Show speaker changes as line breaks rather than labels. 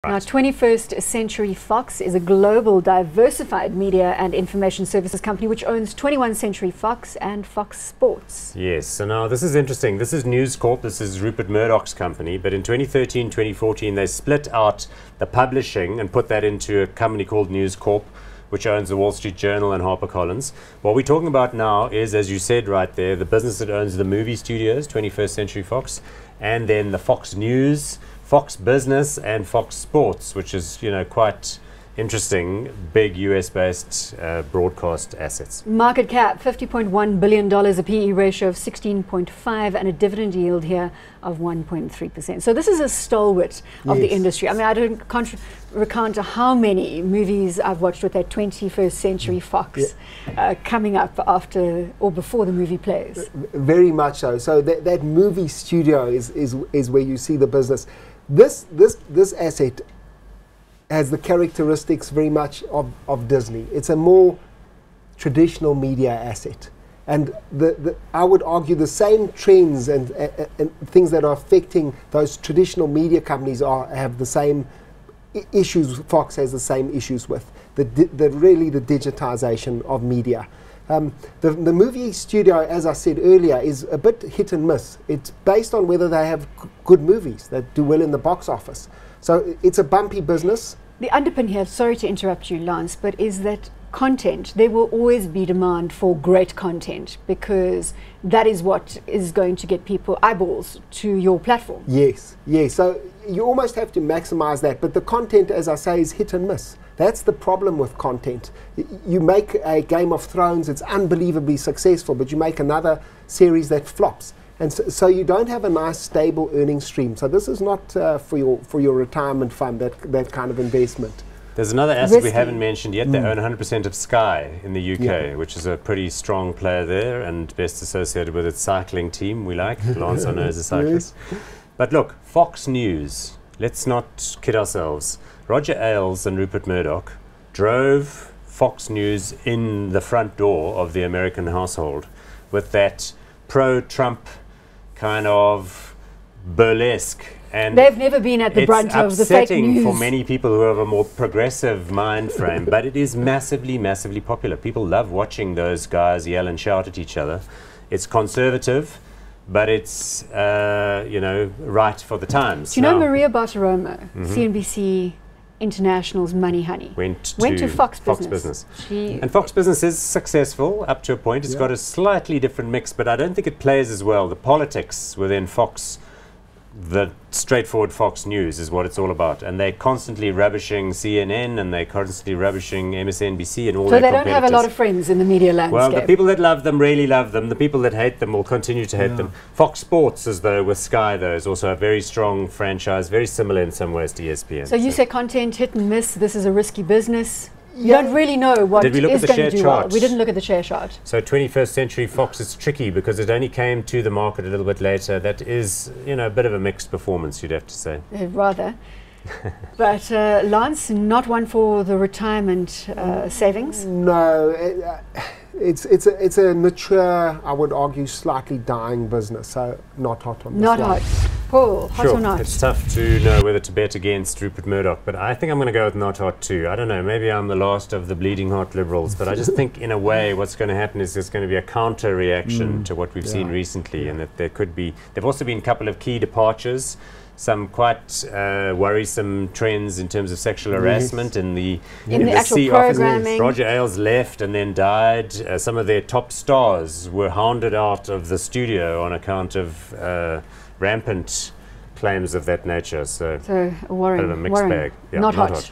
Now, 21st Century Fox is a global diversified media and information services company which owns 21st Century Fox and Fox Sports.
Yes, so now this is interesting. This is News Corp, this is Rupert Murdoch's company, but in 2013, 2014 they split out the publishing and put that into a company called News Corp, which owns the Wall Street Journal and HarperCollins. What we're talking about now is, as you said right there, the business that owns the movie studios, 21st Century Fox, and then the Fox News, Fox Business and Fox Sports, which is, you know, quite interesting, big US-based broadcast assets.
Market cap, $50.1 billion, a PE ratio of 16.5 and a dividend yield here of 1.3%. So this is a stalwart of the industry. I mean, I don't recount how many movies I've watched with that 21st Century Fox coming up after or before the movie plays.
Very much so. So that movie studio is where you see the business. This asset has the characteristics very much of Disney. It's a more traditional media asset. And I would argue the same trends and things that are affecting those traditional media companies have the same issues. Fox has the same issues with really the digitization of media. The movie studio, as I said earlier, is a bit hit and miss. It's based on whether they have good movies that do well in the box office. So it's a bumpy business.
The underpin here, sorry to interrupt you, Lance, but is that content, there will always be demand for great content because that is what is going to get people eyeballs to your platform.
Yes, yes. So you almost have to maximize that. But the content, as I say, is hit and miss. That's the problem with content. You make a Game of Thrones, it's unbelievably successful, but you make another series that flops. And so you don't have a nice stable earning stream. So this is not for your retirement fund, that kind of investment.
There's another asset we haven't mentioned yet. They own 100% of Sky in the UK, which is a pretty strong player there and best associated with its cycling team we like. Lance, I know, is a cyclist. But look, Fox News, let's not kid ourselves. Roger Ailes and Rupert Murdoch drove Fox News in the front door of the American household with that pro-Trump kind of burlesque. And
they've never been at the brunt of the fake news.
It's upsetting for many people who have a more progressive mind frame, but it is massively, massively popular. People love watching those guys yell and shout at each other. It's conservative, but it's, you know, right for the times.
Do you know Maria Bartiromo, CNBC International's money honey? Went to Fox Business.
And Fox Business is successful up to a point. It's got a slightly different mix, but I don't think it plays as well. The politics within Fox, the straightforward Fox News is what it's all about, and they're constantly rubbishing CNN and they're constantly rubbishing MSNBC and all their competitors.
So they don't have a lot of friends in the media landscape.
Well, the people that love them really love them. The people that hate them will continue to hate them. Fox Sports, as though with Sky, though, is also a very strong franchise, very similar in some ways to ESPN.
So you say content hit and miss. This is a risky business. You don't really know what
is going to do well.
We didn't look at the share chart.
So 21st Century Fox is tricky because it only came to the market a little bit later. That is, you know, a bit of a mixed performance, you'd have to say.
Rather. But Lance, not one for the retirement savings?
No, it's a mature, I would argue, slightly dying business. So not hot on this one.
Not hot. Paul, hot or not?
It's tough to know whether to bet against Rupert Murdoch, but I think I'm going to go with not hot too. I don't know, maybe I'm the last of the bleeding heart liberals, but I just think in a way what's going to happen is there's going to be a counter reaction to what we've seen recently, and that there could be, there've also been a couple of key departures, some quite worrisome trends in terms of sexual harassment in the
actual programming.
Roger Ailes left and then died. Some of their top stars were hounded out of the studio on account of rampant claims of that nature. So
worrying.
kind of a mixed bag.
Not hot.